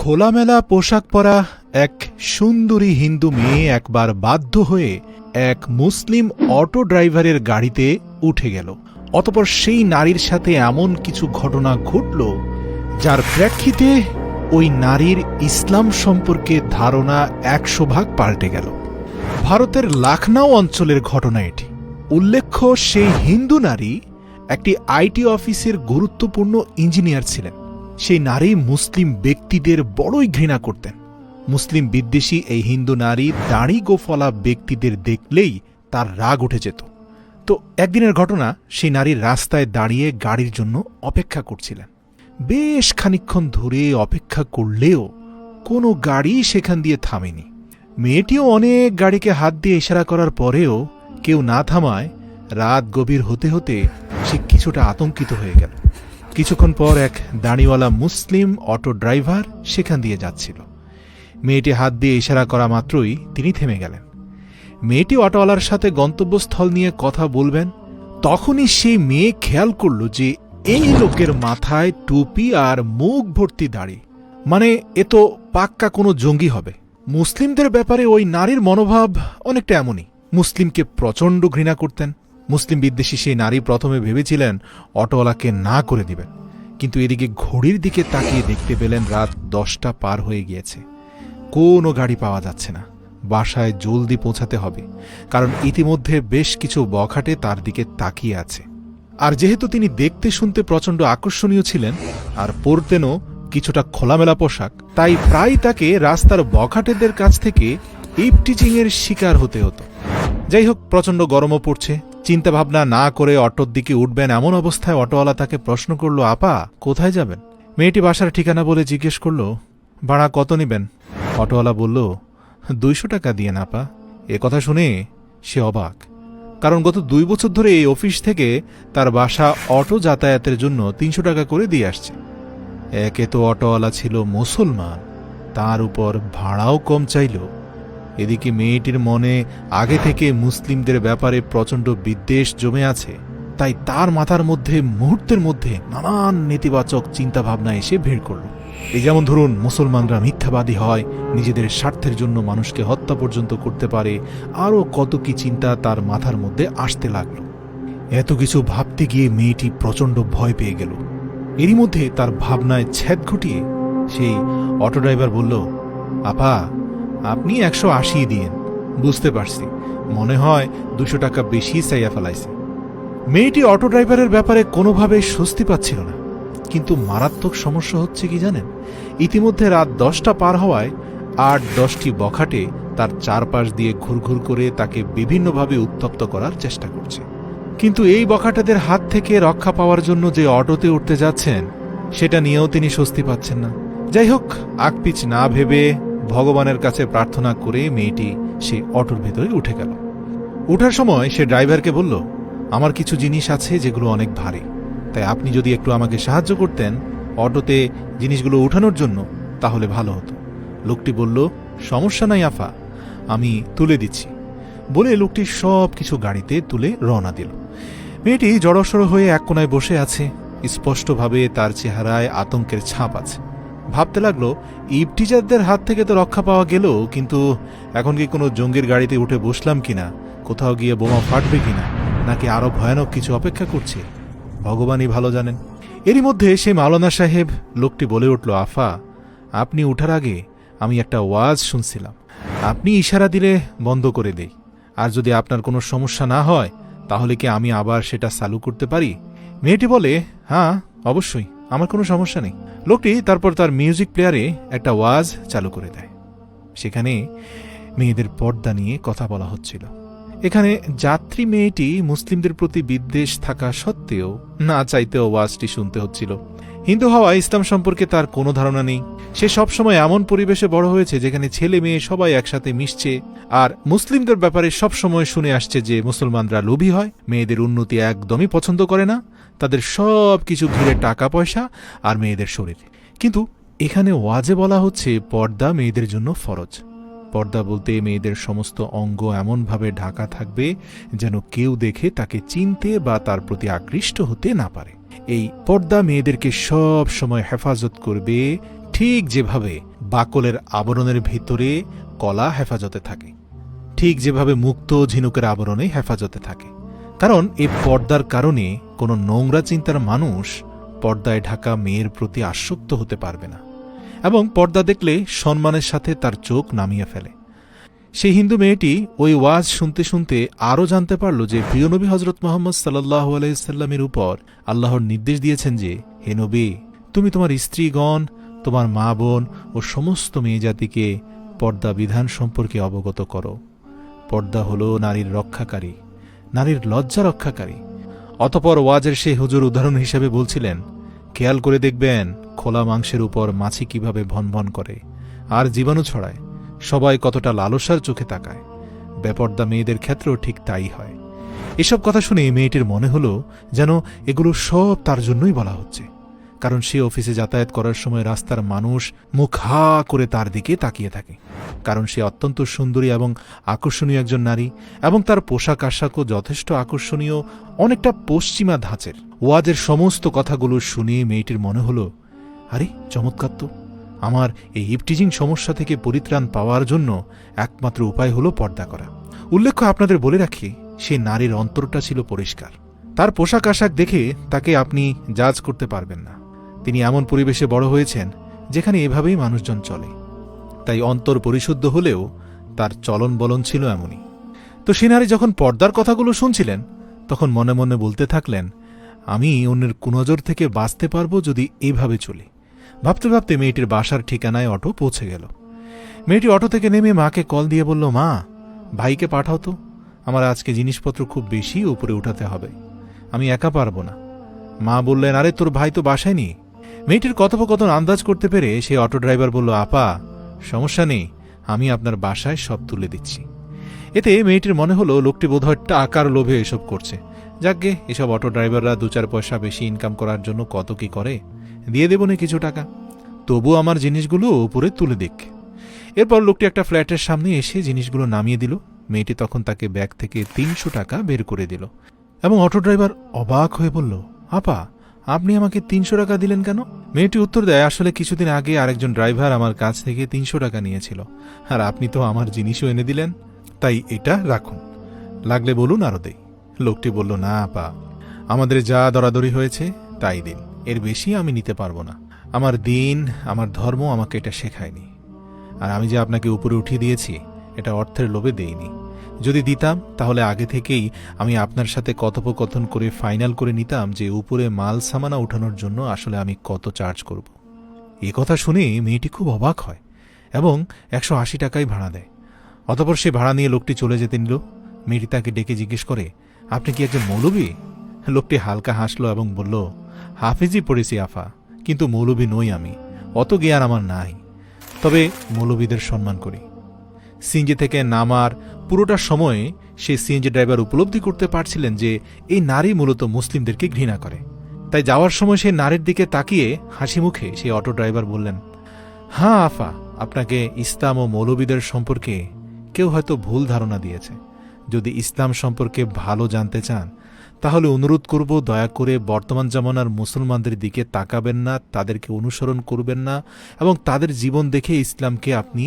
খোলামেলা পোশাক পরা এক সুন্দরী হিন্দু মেয়ে একবার বাধ্য হয়ে এক মুসলিম অটো ড্রাইভারের গাড়িতে উঠে গেল। অতঃপর সেই নারীর সাথে এমন কিছু ঘটনা ঘটল যার প্রেক্ষিতে ওই নারীর ইসলাম সম্পর্কে ধারণা 100 ভাগ পাল্টে গেল। ভারতের লখনউ অঞ্চলের ঘটনা এটি। উল্লেখ্য, সেই হিন্দু নারী একটি আইটি অফিসের গুরুত্বপূর্ণ ইঞ্জিনিয়ার ছিলেন। সেই নারী মুসলিম ব্যক্তিদের বড়ই ঘৃণা করতেন। মুসলিম বিদ্বেষী এই হিন্দু নারী দাড়ি গোফলা ব্যক্তিদের দেখলেই তার রাগ উঠে যেত। তো একদিনের ঘটনা, সেই নারী রাস্তায় দাঁড়িয়ে গাড়ির জন্য অপেক্ষা করছিলেন। বেশ খানিকক্ষণ ধরে অপেক্ষা করলেও কোনো গাড়ি সেখান দিয়ে থামেনি। মেয়েটিও অনেক গাড়িকে হাত দিয়ে ইশারা করার পরেও কেউ না থামায় রাত গভীর হতে হতে সে কিছুটা আতঙ্কিত হয়ে গেল। কিছুক্ষণ পর এক দাড়িওয়ালা মুসলিম অটো ড্রাইভার সেখান দিয়ে যাচ্ছিল। মেয়েটি হাত দিয়ে ইশারা করা মাত্রই তিনি থেমে গেলেন। মেয়েটি অটোওয়ালার সাথে গন্তব্যস্থল নিয়ে কথা বলবেন, তখনই সেই মেয়ে খেয়াল করল যে এই লোকের মাথায় টুপি আর মুখ ভর্তি দাড়ি, মানে এ তো পাক্কা কোনো জঙ্গি হবে। মুসলিমদের ব্যাপারে ওই নারীর মনোভাব অনেকটা এমনই। মুসলিমকে প্রচণ্ড ঘৃণা করতেন। মুসলিম বিদ্বেষী সেই নারী প্রথমে ভেবেছিলেন অটোওয়ালাকে না করে দিবেন, কিন্তু এদিকে ঘড়ির দিকে তাকিয়ে দেখতে পেলেন রাত 10টা পার হয়ে গিয়েছে। কোনো গাড়ি পাওয়া যাচ্ছে না। বাসায় জলদি পৌঁছাতে হবে, কারণ ইতিমধ্যে বেশ কিছু বখাটে তার দিকে তাকিয়ে আছে। আর যেহেতু তিনি দেখতে শুনতে প্রচণ্ড আকর্ষণীয় ছিলেন আর পরতেনও কিছুটা খোলামেলা পোশাক, তাই প্রায় তাকে রাস্তার বখাটেদের কাছ থেকে ইভটিজিংয়ের শিকার হতে হতো। যাই হোক, প্রচণ্ড গরমও পড়ছে। চিন্তাভাবনা না করে অটোর দিকে উঠবেন এমন অবস্থায় অটোওয়ালা তাকে প্রশ্ন করল, আপা কোথায় যাবেন? মেয়েটি বাসার ঠিকানা বলে জিজ্ঞেস করল, ভাড়া কত নেবেন? অটোওয়ালা বলল, 200 টাকা দিয়ে না আপা। এ কথা শুনে সে অবাক, কারণ গত 2 বছর ধরে এই অফিস থেকে তার বাসা অটো যাতায়াতের জন্য 300 টাকা করে দিয়ে আসছে। একে তো অটোওয়ালা ছিল মুসলমান, তার উপর ভাড়াও কম চাইল। এদিকে মেয়েটির মনে আগে থেকে মুসলিমদের ব্যাপারে প্রচণ্ড বিদ্বেষ জমে আছে, তাই তার মাথার মধ্যে মুহূর্তের মধ্যে নানান নেতিবাচক চিন্তাভাবনা এসে ভিড় করল। এই যেমন ধরুন, মুসলমানরা মিথ্যাবাদী হয়, নিজেদের স্বার্থের জন্য মানুষকে হত্যা পর্যন্ত করতে পারে, আরও কত কি চিন্তা তার মাথার মধ্যে আসতে লাগল। এত কিছু ভাবতে গিয়ে মেয়েটি প্রচণ্ড ভয় পেয়ে গেল। এরই মধ্যে তার ভাবনায় ছেদ ঘটিয়ে সেই অটো ড্রাইভার বলল, আপা আপনি 180 দিয়েন। বুঝতে পারছি, মনে হয় 200 টাকা বেশি চাইয়া ফেলাইছে। মেয়েটি অটো ড্রাইভারের ব্যাপারে কোনোভাবে স্বস্তি পাচ্ছিল না। কিন্তু মারাত্মক সমস্যা হচ্ছে কি জানেন, ইতিমধ্যে রাত 10টা পার হওয়ায় 8-10টি বখাটে তার চারপাশ দিয়ে ঘুরঘুর করে তাকে বিভিন্নভাবে উত্তপ্ত করার চেষ্টা করছে। কিন্তু এই বখাটেদের হাত থেকে রক্ষা পাওয়ার জন্য যে অটোতে উঠতে যাচ্ছেন, সেটা নিয়েও তিনি স্বস্তি পাচ্ছেন না। যাই হোক, আকপিচ না ভেবে ভগবানের কাছে প্রার্থনা করে মেয়েটি সে অটোর ভেতরে উঠে গেল। ওঠার সময় সে ড্রাইভারকে বলল, আমার কিছু জিনিস আছে যেগুলো অনেক ভারী, তাই আপনি যদি একটু আমাকে সাহায্য করতেন অটোতে জিনিসগুলো উঠানোর জন্য, তাহলে ভালো হতো। লোকটি বলল, সমস্যা নাই আফা, আমি তুলে দিচ্ছি বলে লোকটি সব কিছু গাড়িতে তুলে রওনা দিল। মেয়েটি জড়সড় হয়ে এক কোনায় বসে আছে। স্পষ্টভাবে তার চেহারায় আতঙ্কের ছাপ আছে। ভাবতে লাগলো, ইভটিজারদের হাত থেকে তো রক্ষা পাওয়া গেল, কিন্তু এখন কি কোনো জঙ্গির গাড়িতে উঠে বসলাম কিনা, কোথাও গিয়ে বোমা ফাটবে কিনা, নাকি আরো ভয়ানক কিছু অপেক্ষা করছে, ভগবানই ভালো জানেন। এরই মধ্যে সেই মাওলানা সাহেব লোকটি বলে উঠল, আফা আপনি উঠার আগে আমি একটা ওয়াজ শুনছিলাম, আপনি ইশারা দিলে বন্ধ করে দেই, আর যদি আপনার কোনো সমস্যা না হয় তাহলে কি আমি আবার সেটা চালু করতে পারি? মেয়েটি বলে, হ্যাঁ অবশ্যই, আমার কোনো সমস্যা নেই। লোকটি তারপর তার মিউজিক প্লেয়ারে একটা ওয়াজ চালু করে দেয়। সেখানে মেয়েদের পর্দা নিয়ে কথা বলা হচ্ছিল। এখানে যাত্রী মেয়েটি মুসলিমদের প্রতি বিদ্বেষ থাকা সত্ত্বেও না চাইতেও ওয়াজটি শুনতে হচ্ছিল। হিন্দু হওয়া ইসলাম সম্পর্কে তার কোনো ধারণা নেই। সে সবসময় এমন পরিবেশে বড় হয়েছে যেখানে ছেলে মেয়ে সবাই একসাথে মিশছে, আর মুসলিমদের ব্যাপারে সবসময় শুনে আসছে যে মুসলমানরা লোভী হয়, মেয়েদের উন্নতি একদমই পছন্দ করে না, তাদের সব কিছু ঘিরে টাকা পয়সা আর মেয়েদের শরীর। কিন্তু এখানে ওয়াজে বলা হচ্ছে পর্দা মেয়েদের জন্য ফরজ। পর্দা বলতে মেয়েদের সমস্ত অঙ্গ এমনভাবে ঢাকা থাকবে যেন কেউ দেখে তাকে চিনতে বা তার প্রতি আকৃষ্ট হতে না পারে। এই পর্দা মেয়েদেরকে সব সময় হেফাজত করবে, ঠিক যেভাবে বাকলের আবরণের ভিতরে কলা হেফাজতে থাকে, ঠিক যেভাবে মুক্ত ঝিনুকের আবরণে হেফাজতে থাকে। কারণ এই পর্দার কারণে কোনো নোংরা চিন্তার মানুষ পর্দায় ঢাকা মেয়ের প্রতি আসক্ত হতে পারবে না, এবং পর্দা দেখলে সম্মানের সাথে তার চোখ নামিয়ে ফেলে। সেই হিন্দু মেয়েটি ওই ওয়াজ শুনতে শুনতে আরও জানতে পারল যে প্রিয় নবী হজরত মোহাম্মদ সাল্লাল্লাহু আলাইহি সাল্লামের উপর আল্লাহর নির্দেশ দিয়েছেন যে, হে নবী, তুমি তোমার স্ত্রীগণ, তোমার মা বোন ও সমস্ত মেয়ে জাতিকে পর্দা বিধান সম্পর্কে অবগত করো। পর্দা হল নারীর রক্ষাকারী, নারীর লজ্জা রক্ষাকারী। অতপর ওয়াজের সেই হুজুর উদাহরণ হিসেবে বলছিলেন, খেয়াল করে দেখবেন খোলা মাংসের উপর মাছি কিভাবে ভনভন করে আর জীবাণু ছড়ায়, সবাই কতটা লালসার চোখে তাকায়। বেপর্দা মেয়েদের ক্ষেত্রেও ঠিক তাই হয়। এসব কথা শুনে মেয়েটির মনে হলো যেন এগুলো সব তার জন্যই বলা হচ্ছে, কারণ সে অফিসে যাতায়াত করার সময় রাস্তার মানুষ মুখ হা করে তার দিকে তাকিয়ে থাকে, কারণ সে অত্যন্ত সুন্দরী এবং আকর্ষণীয় একজন নারী, এবং তার পোশাক আশাকও যথেষ্ট আকর্ষণীয়, অনেকটা পশ্চিমা ধাঁচের। ওয়াজের সমস্ত কথাগুলো শুনে মেয়েটির মনে হলো, আরে চমৎকার তো! আমার এই ইপটিজিং সমস্যা থেকে পরিত্রাণ পাওয়ার জন্য একমাত্র উপায় হলো পর্দা করা। উল্লেখ্য, আপনাদের বলে রাখি, সে নারীর অন্তরটা ছিল পরিষ্কার। তার পোশাক আশাক দেখে তাকে আপনি জাজ করতে পারবেন না। তিনি এমন পরিবেশে বড় হয়েছেন যেখানে এভাবেই মানুষজন চলে, তাই অন্তর পরিশুদ্ধ হলেও তার চলন বলন ছিল এমনই। তো সে নারী যখন পর্দার কথাগুলো শুনছিলেন, তখন মনে মনে বলতে থাকলেন, আমি অন্যের কুনজর থেকে বাঁচতে পারবো যদি এইভাবে চলি। ভাবতে ভাবতে মেয়েটির বাসার ঠিকানায় অটো পৌঁছে গেল। মেয়েটি অটো থেকে নেমে মাকে কল দিয়ে বলল, মা, ভাইকে পাঠাও তো, আমার আজকে জিনিসপত্র খুব বেশি উপরে উঠাতে হবে, আমি একা পারবো না। মা বললেন, আরে তোর ভাই তো বাসায় নেই। মেয়েটির কথোপকথন আন্দাজ করতে পেরে সেই অটো ড্রাইভার বলল, আপা, সমস্যা নেই, আমি আপনার বাসায় সব তুলে দিচ্ছি। এতে মেয়েটির মনে হলো লোকটি বোধহয় টাকার লোভে এসব করছে। যাকগে, এসব অটো ড্রাইভাররা 2-4 পয়সা বেশি ইনকাম করার জন্য কত কি করে, দিয়ে দেব না কিছু টাকা, তবু আমার জিনিসগুলো উপরে তুলে দিক। এরপর লোকটি একটা ফ্ল্যাটের সামনে এসে জিনিসগুলো নামিয়ে দিল। মেয়েটি তখন তাকে ব্যাগ থেকে 300 টাকা বের করে দিল, এবং অটো ড্রাইভার অবাক হয়ে বলল, আপা, আপনি আমাকে 300 টাকা দিলেন কেন? মেয়েটি উত্তর দেয়, আসলে কিছুদিন আগে আরেকজন ড্রাইভার আমার কাছ থেকে 300 টাকা নিয়েছিল, আর আপনি তো আমার জিনিসও এনে দিলেন, তাই এটা রাখুন, লাগলে বলুন আরো দেই। লোকটি বলল, না আপা, আমাদের যা দরাদরি হয়েছে তাই দিন, এর বেশি আমি নিতে পারবো না। আমার দিন, আমার ধর্ম আমাকে এটা শেখায়নি, আর আমি যে আপনাকে উপরে উঠিয়ে দিয়েছি এটা অর্থের লোভে দেইনি। যদি দিতাম তাহলে আগে থেকেই আমি আপনার সাথে কথোপকথন করে ফাইনাল করে নিতাম যে উপরে মাল সামানা উঠানোর জন্য আসলে আমি কত চার্জ করব। এ কথা শুনে মেয়েটি খুব অবাক হয় এবং 180 টাকাই ভাড়া দেয়। অতপর সে ভাড়া নিয়ে লোকটি চলে যেতে নিল। মেয়েটি তাকে ডেকে জিজ্ঞেস করে, আপনি কি একজন মৌলবী? লোকটি হালকা হাসল এবং বলল, হাফিজি পড়েছি আফা, কিন্তু মৌলবী নই আমি, অত জ্ঞান আমার নাই, তবে মৌলবীদের সম্মান করি। সিএনজি থেকে নামার পুরোটা সময়ে সেই সিএনজি ড্রাইভার উপলব্ধি করতে পারছিলেন যে এই নারী মূলত মুসলিমদেরকে ঘৃণা করে। তাই যাওয়ার সময় সেই নারীর দিকে তাকিয়ে হাসি মুখে সেই অটো ড্রাইভার বললেন, হ্যাঁ আফা, আপনাকে ইসলাম ও মৌলবীদের সম্পর্কে কেউ হয়তো ভুল ধারণা দিয়েছে। যদি ইসলাম সম্পর্কে ভালো জানতে চান তাহলে অনুরোধ করব, দয়া করে বর্তমান জামানার মুসলমানদের দিকে তাকাবেন না, তাদেরকে অনুসরণ করবেন না, এবং তাদের জীবন দেখে ইসলামকে আপনি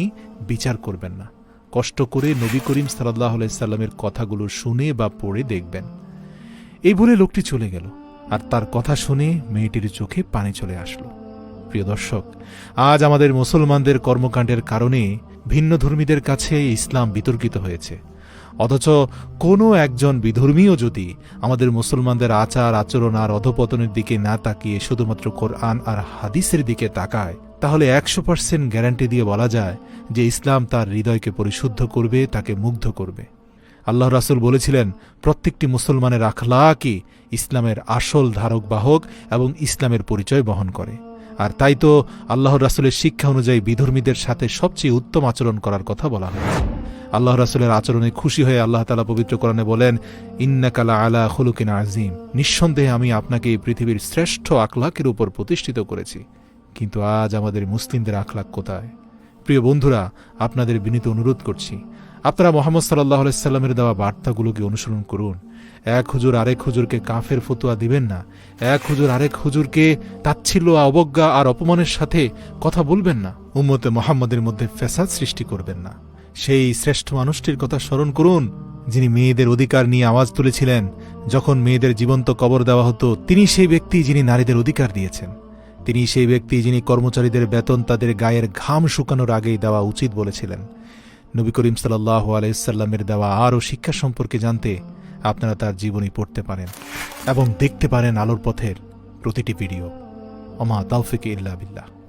বিচার করবেন না। কষ্ট করে নবী করিম সাল্লাল্লাহু আলাইহি সাল্লামের কথাগুলো শুনে বা পড়ে দেখবেন। এই বলে লোকটি চলে গেল, আর তার কথা শুনে মেয়েটির চোখে পানি চলে আসলো। প্রিয় দর্শক, আজ আমাদের মুসলমানদের কর্মকাণ্ডের কারণে ভিন্ন ধর্মীদের কাছে ইসলাম বিতর্কিত হয়েছে, অথচ কোনো একজন বিধর্মীও যদি আমাদের মুসলমানদের আচার আচরণ আর অধপতনের দিকে না তাকিয়ে শুধুমাত্র কোরআন আর হাদিসের দিকে তাকায়, তাহলে 100% গ্যারান্টি দিয়ে বলা যায় যে ইসলাম তার হৃদয়কে পরিশুদ্ধ করবে, তাকে মুগ্ধ করবে। আল্লাহ রাসূল বলেছিলেন, প্রত্যেকটি মুসলমানের আখলাকই ইসলামের আসল ধারক বাহক এবং ইসলামের পরিচয় বহন করে। আর তাই তো আল্লাহ রাসূলের শিক্ষা অনুযায়ী বিধর্মীদের সাথে সবচেয়ে উত্তম আচরণ করার কথা বলা হয়েছে। আল্লাহ রাসূলের আচরণে খুশি হয়ে আল্লাহ তাআলা পবিত্র কোরআনে বলেন, ইন্নাকা লাআলা খুলুকিন আযীম, নিঃসন্দেহে আমি আপনাকে এই পৃথিবীর শ্রেষ্ঠ আখলাকের উপর প্রতিষ্ঠিত করেছি। কিন্তু আজ আমাদের মুসলিমদের আখলাক কোথায়? প্রিয় বন্ধুরা, আপনাদের বিনীত অনুরোধ করছি, আপনারা মোহাম্মদ সাল্লাল্লাহু আলাইহি সাল্লামের দেওয়া বার্তাগুলোকে অনুসরণ করুন। এক হুজুর আরেক হুজুরকে কাফের ফতোয়া দিবেন না। এক হুজুর আরেক হুজুরকে তাচ্ছিল্য, অবজ্ঞা আর অপমানের সাথে কথা বলবেন না। উম্মতে মুহাম্মাদের মধ্যে ফ্যাসাদ সৃষ্টি করবেন না। সেই শ্রেষ্ঠ মানুষটির কথা স্মরণ করুন যিনি মেয়েদের অধিকার নিয়ে আওয়াজ তুলেছিলেন। যখন মেয়েদের জীবন্ত কবর দেওয়া হতো, তিনি সেই ব্যক্তি যিনি নারীদের অধিকার দিয়েছেন। তিনি সেই ব্যক্তি যিনি কর্মচারীদের বেতন তাদের গায়ের ঘাম শুকানোর আগেই দেওয়া উচিত বলেছিলেন। নবী করিম সাল্লাল্লাহু আলাইহি সাল্লামের দেওয়া আরও শিক্ষা সম্পর্কে জানতে আপনারা তার জীবনী পড়তে পারেন এবং দেখতে পারেন আলোর পথের প্রতিটি ভিডিও। ওমা তাওফিক ইল্লা বিল্লাহ।